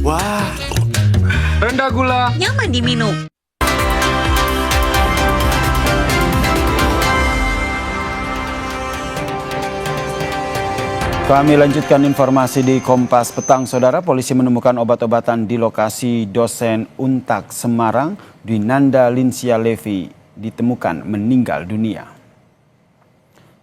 Wah, Rendah gula. Nyaman diminum. Kami lanjutkan informasi di Kompas Petang, Saudara. Polisi menemukan obat-obatan di lokasi dosen Untak Semarang. Dwinanda Linsia Levi ditemukan meninggal dunia.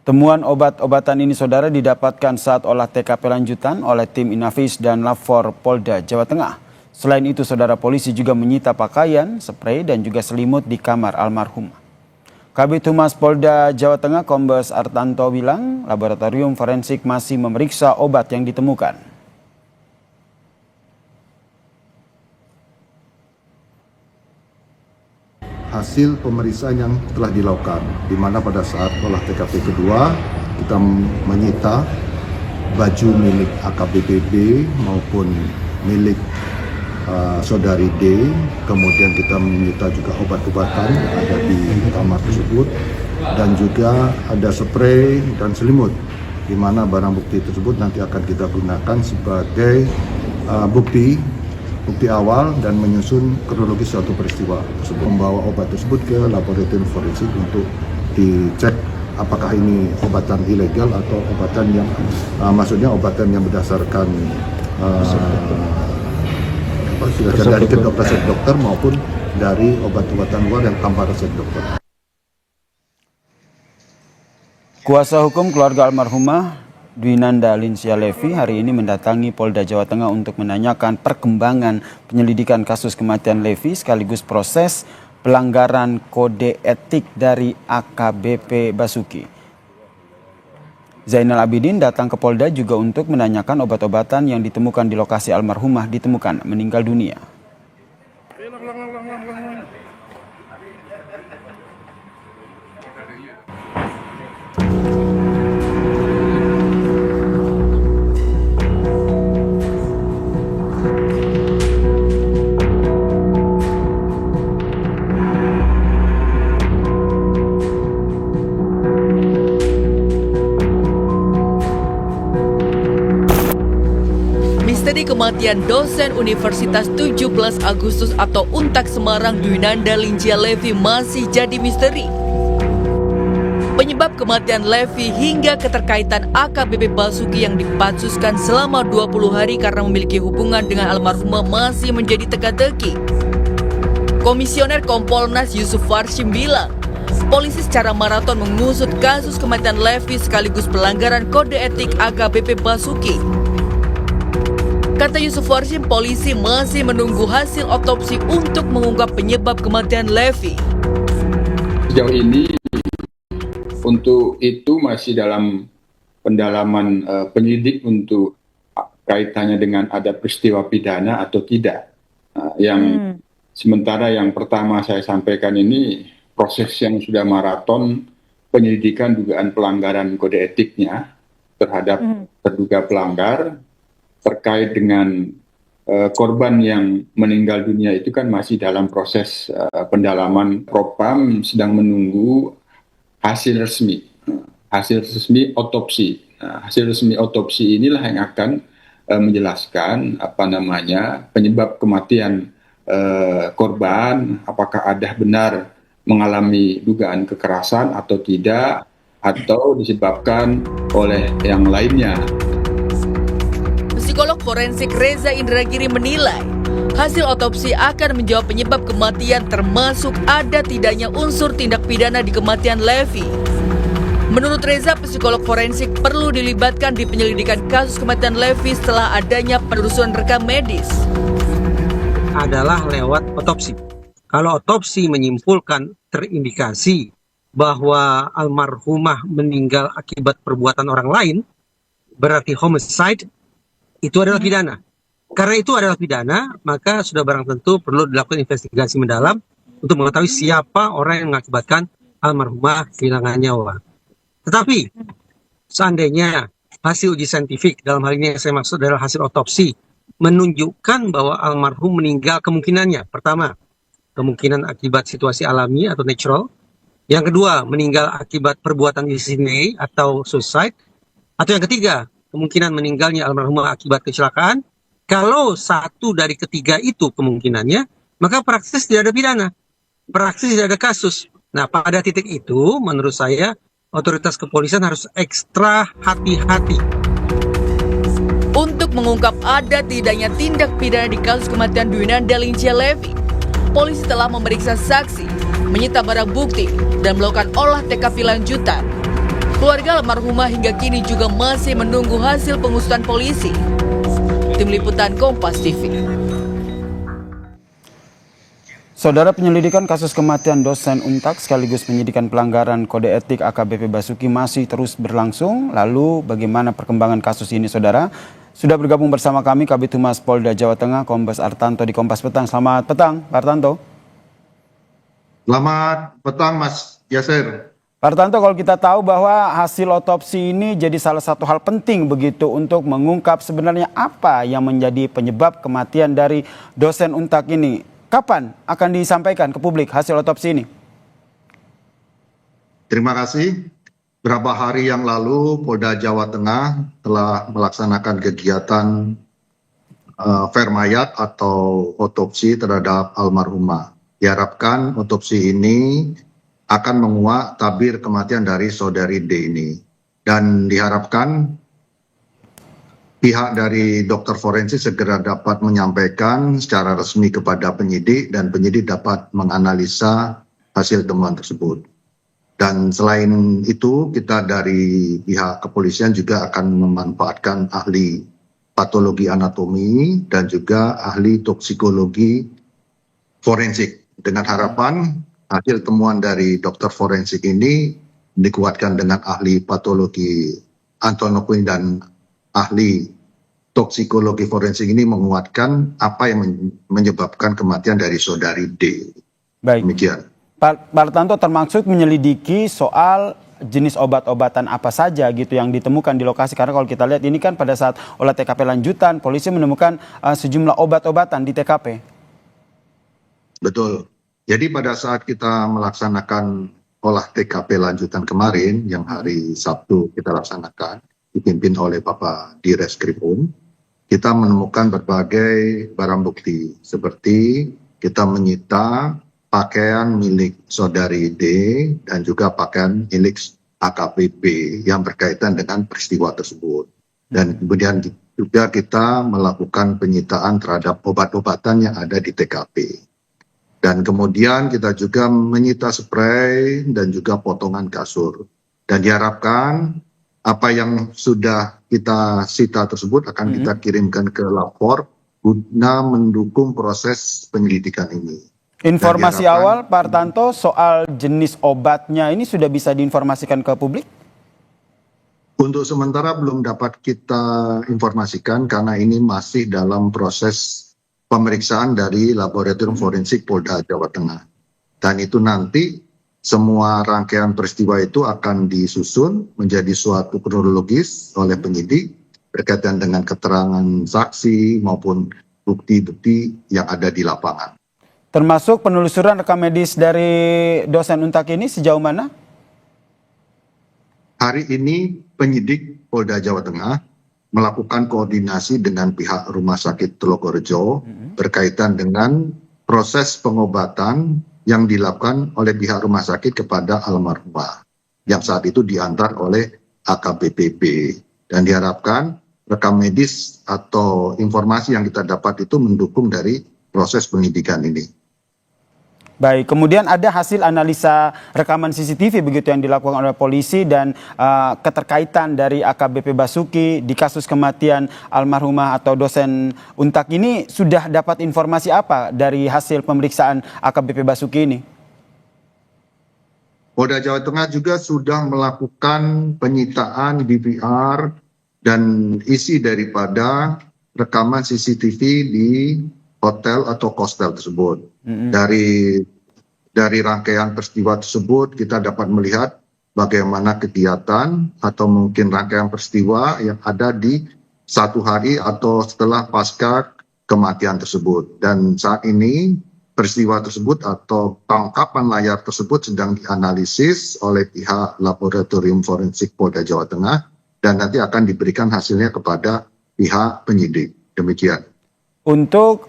Temuan obat-obatan ini, Saudara, didapatkan saat olah TKP lanjutan oleh tim Inavis dan Lafor Polda Jawa Tengah. Selain itu, Saudara, polisi juga menyita pakaian, spray, dan juga selimut di kamar almarhum. Kabid Humas Polda Jawa Tengah Kombes Artanto bilang laboratorium forensik masih memeriksa obat yang ditemukan. Hasil pemeriksaan yang telah dilakukan, di mana pada saat olah TKP kedua kita menyita baju milik AKBP maupun milik saudari D, kemudian kita menyita juga obat-obatan yang ada di kamar tersebut, dan juga ada spray dan selimut, di mana barang bukti tersebut nanti akan kita gunakan sebagai bukti awal dan menyusun kronologis suatu peristiwa tersebut. Membawa obat tersebut ke laboratorium forensik untuk dicek apakah ini obatan ilegal atau obatan yang maksudnya obatan yang berdasarkan dari kedok resep dokter maupun dari obat-obatan luar yang tanpa resep dokter. Kuasa hukum keluarga almarhumah Dwinanda Linsia Levi hari ini mendatangi Polda Jawa Tengah untuk menanyakan perkembangan penyelidikan kasus kematian Levi sekaligus proses pelanggaran kode etik dari AKBP Basuki. Zainal Abidin datang ke Polda juga untuk menanyakan obat-obatan yang ditemukan di lokasi almarhumah ditemukan meninggal dunia. Misteri kematian dosen Universitas 17 Agustus atau Untak Semarang Dwinanda Linsia Levi masih jadi misteri. Penyebab kematian Levi hingga keterkaitan AKBP Basuki yang dipatsuskan selama 20 hari karena memiliki hubungan dengan almarhumah masih menjadi teka-teki. Komisioner Kompolnas Yusuf Warshim bilang, polisi secara maraton mengusut kasus kematian Levi sekaligus pelanggaran kode etik AKBP Basuki. Kata Yusuf Warshim, polisi masih menunggu hasil otopsi untuk mengungkap penyebab kematian Levi. Sejauh ini untuk itu masih dalam pendalaman penyidik untuk kaitannya dengan ada peristiwa pidana atau tidak. Sementara yang pertama saya sampaikan ini proses yang sudah maraton penyelidikan dugaan pelanggaran kode etiknya terhadap terduga pelanggar. Terkait dengan korban yang meninggal dunia itu kan masih dalam proses pendalaman. Propam sedang menunggu hasil resmi otopsi. Hasil resmi otopsi inilah yang akan menjelaskan penyebab kematian korban, apakah ada benar mengalami dugaan kekerasan atau tidak, atau disebabkan oleh yang lainnya. Psikolog forensik Reza Indragiri menilai hasil otopsi akan menjawab penyebab kematian termasuk ada tidaknya unsur tindak pidana di kematian Levi. Menurut Reza, psikolog forensik perlu dilibatkan di penyelidikan kasus kematian Levi setelah adanya penelusuran rekam medis. Adalah lewat otopsi. Kalau otopsi menyimpulkan terindikasi bahwa almarhumah meninggal akibat perbuatan orang lain, berarti homicide, itu adalah pidana. Karena itu adalah pidana, maka sudah barang tentu perlu dilakukan investigasi mendalam untuk mengetahui siapa orang yang mengakibatkan almarhumah kehilangan nyawa. Tetapi seandainya hasil uji saintifik, dalam hal ini yang saya maksud adalah hasil otopsi, menunjukkan bahwa almarhum meninggal kemungkinannya. Pertama, kemungkinan akibat situasi alami atau natural. Yang kedua, meninggal akibat perbuatan diri sendiri atau suicide. Atau yang ketiga, kemungkinan meninggalnya almarhumah akibat kecelakaan. Kalau satu dari ketiga itu kemungkinannya, maka praktis tidak ada pidana, praktis tidak ada kasus. Nah, pada titik itu menurut saya otoritas kepolisian harus ekstra hati-hati. Untuk mengungkap ada tidaknya tindak pidana di kasus kematian Dwinanda Lincia Levi, polisi telah memeriksa saksi, menyita barang bukti, dan melakukan olah TKP lanjutan. Keluarga almarhumah hingga kini juga masih menunggu hasil pengusutan polisi. Tim Liputan Kompas TV. Saudara, penyelidikan kasus kematian dosen Untak sekaligus penyidikan pelanggaran kode etik AKBP Basuki masih terus berlangsung. Lalu bagaimana perkembangan kasus ini, saudara? Sudah bergabung bersama kami Kabid Humas Polda Jawa Tengah, Kombes Artanto di Kompas Petang. Selamat petang, Pak Artanto. Selamat petang, Mas Yasir. Pak Artanto, kalau kita tahu bahwa hasil otopsi ini jadi salah satu hal penting begitu untuk mengungkap sebenarnya apa yang menjadi penyebab kematian dari dosen Untak ini. Kapan akan disampaikan ke publik hasil otopsi ini? Terima kasih. Beberapa hari yang lalu Polda Jawa Tengah telah melaksanakan kegiatan vermayat atau otopsi terhadap almarhumah. Diharapkan otopsi ini akan menguak tabir kematian dari saudari D ini. Dan diharapkan pihak dari dokter forensik segera dapat menyampaikan secara resmi kepada penyidik dan penyidik dapat menganalisa hasil temuan tersebut. Dan selain itu, kita dari pihak kepolisian juga akan memanfaatkan ahli patologi anatomi dan juga ahli toksikologi forensik dengan harapan hasil temuan dari dokter forensik ini dikuatkan dengan ahli patologi anatomi dan ahli toksikologi forensik ini menguatkan apa yang menyebabkan kematian dari saudari D. Baik. Demikian. Pak Artanto, termasuk menyelidiki soal jenis obat-obatan apa saja gitu yang ditemukan di lokasi. Karena kalau kita lihat ini kan pada saat olah TKP lanjutan, polisi menemukan sejumlah obat-obatan di TKP. Betul. Jadi pada saat kita melaksanakan olah TKP lanjutan kemarin, yang hari Sabtu kita laksanakan, dipimpin oleh Bapak Direskrimum, kita menemukan berbagai barang bukti, seperti kita menyita pakaian milik saudari D dan juga pakaian milik AKBP yang berkaitan dengan peristiwa tersebut. Dan kemudian juga kita melakukan penyitaan terhadap obat-obatan yang ada di TKP. Dan kemudian kita juga menyita spray dan juga potongan kasur. Dan diharapkan apa yang sudah kita sita tersebut akan kita kirimkan ke lapor guna mendukung proses penyelidikan ini. Informasi awal Pak Artanto soal jenis obatnya ini sudah bisa diinformasikan ke publik? Untuk sementara belum dapat kita informasikan karena ini masih dalam proses pemeriksaan dari Laboratorium Forensik Polda Jawa Tengah. Dan itu nanti semua rangkaian peristiwa itu akan disusun menjadi suatu kronologis oleh penyidik berkaitan dengan keterangan saksi maupun bukti-bukti yang ada di lapangan. Termasuk penelusuran rekam medis dari dosen Untak ini sejauh mana? Hari ini penyidik Polda Jawa Tengah melakukan koordinasi dengan pihak Rumah Sakit Telogorejo berkaitan dengan proses pengobatan yang dilakukan oleh pihak rumah sakit kepada almarhumah yang saat itu diantar oleh AKBP. Dan diharapkan rekam medis atau informasi yang kita dapat itu mendukung dari proses penyidikan ini. Baik, kemudian ada hasil analisa rekaman CCTV begitu yang dilakukan oleh polisi dan keterkaitan dari AKBP Basuki di kasus kematian almarhumah atau dosen Untak ini, sudah dapat informasi apa dari hasil pemeriksaan AKBP Basuki ini? Polda Jawa Tengah juga sudah melakukan penyitaan DVR dan isi daripada rekaman CCTV di hotel atau kostel tersebut. Dari rangkaian peristiwa tersebut kita dapat melihat bagaimana kegiatan atau mungkin rangkaian peristiwa yang ada di satu hari atau setelah pasca kematian tersebut. Dan saat ini peristiwa tersebut atau tangkapan layar tersebut sedang dianalisis oleh pihak Laboratorium Forensik Polda Jawa Tengah dan nanti akan diberikan hasilnya kepada pihak penyidik. Demikian. Untuk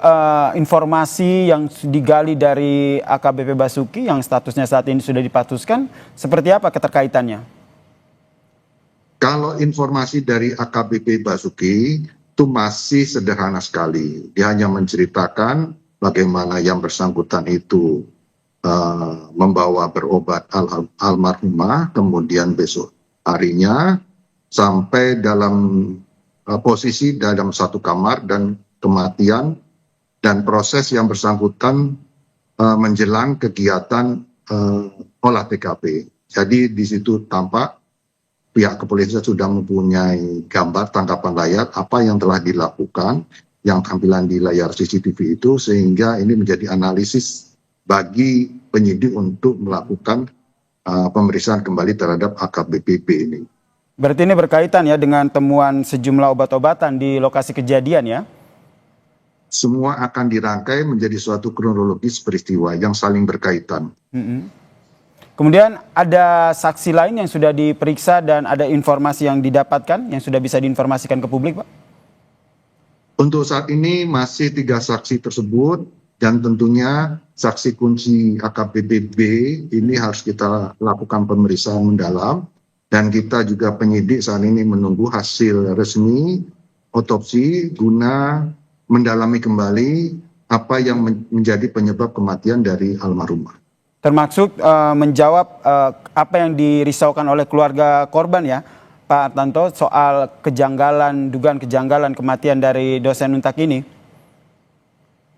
informasi yang digali dari AKBP Basuki yang statusnya saat ini sudah dipatuskan, seperti apa keterkaitannya? Kalau informasi dari AKBP Basuki itu masih sederhana sekali. Dia hanya menceritakan bagaimana yang bersangkutan itu membawa berobat almarhumah, kemudian besok harinya sampai dalam posisi dalam satu kamar dan kematian dan proses yang bersangkutan menjelang kegiatan olah TKP. Jadi di situ tampak pihak kepolisian sudah mempunyai gambar tangkapan layar apa yang telah dilakukan, yang tampilan di layar CCTV itu, sehingga ini menjadi analisis bagi penyidik untuk melakukan pemeriksaan kembali terhadap AKBP ini. Berarti ini berkaitan ya dengan temuan sejumlah obat-obatan di lokasi kejadian ya? Semua akan dirangkai menjadi suatu kronologis peristiwa yang saling berkaitan. Kemudian ada saksi lain yang sudah diperiksa dan ada informasi yang didapatkan yang sudah bisa diinformasikan ke publik, Pak? Untuk saat ini masih 3 saksi tersebut dan tentunya saksi kunci AKBP B ini harus kita lakukan pemeriksaan mendalam dan kita juga penyidik saat ini menunggu hasil resmi otopsi guna mendalami kembali apa yang menjadi penyebab kematian dari almarhumah. Termasuk menjawab apa yang dirisaukan oleh keluarga korban ya, Pak Artanto, soal dugaan kejanggalan kematian dari dosen Untak ini.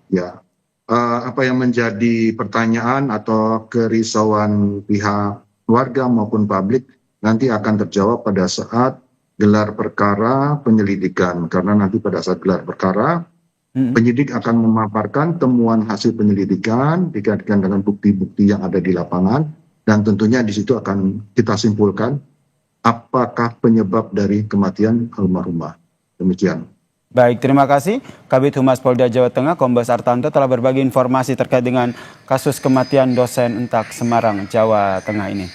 Ya, apa yang menjadi pertanyaan atau kerisauan pihak keluarga maupun publik nanti akan terjawab pada saat gelar perkara penyelidikan, karena nanti pada saat gelar perkara penyidik akan memaparkan temuan hasil penyelidikan dikaitkan dengan bukti-bukti yang ada di lapangan dan tentunya di situ akan kita simpulkan apakah penyebab dari kematian almarhumah. Demikian. Baik, terima kasih. Kabid Humas Polda Jawa Tengah Kombes Artanto telah berbagi informasi terkait dengan kasus kematian dosen Untak Semarang, Jawa Tengah ini.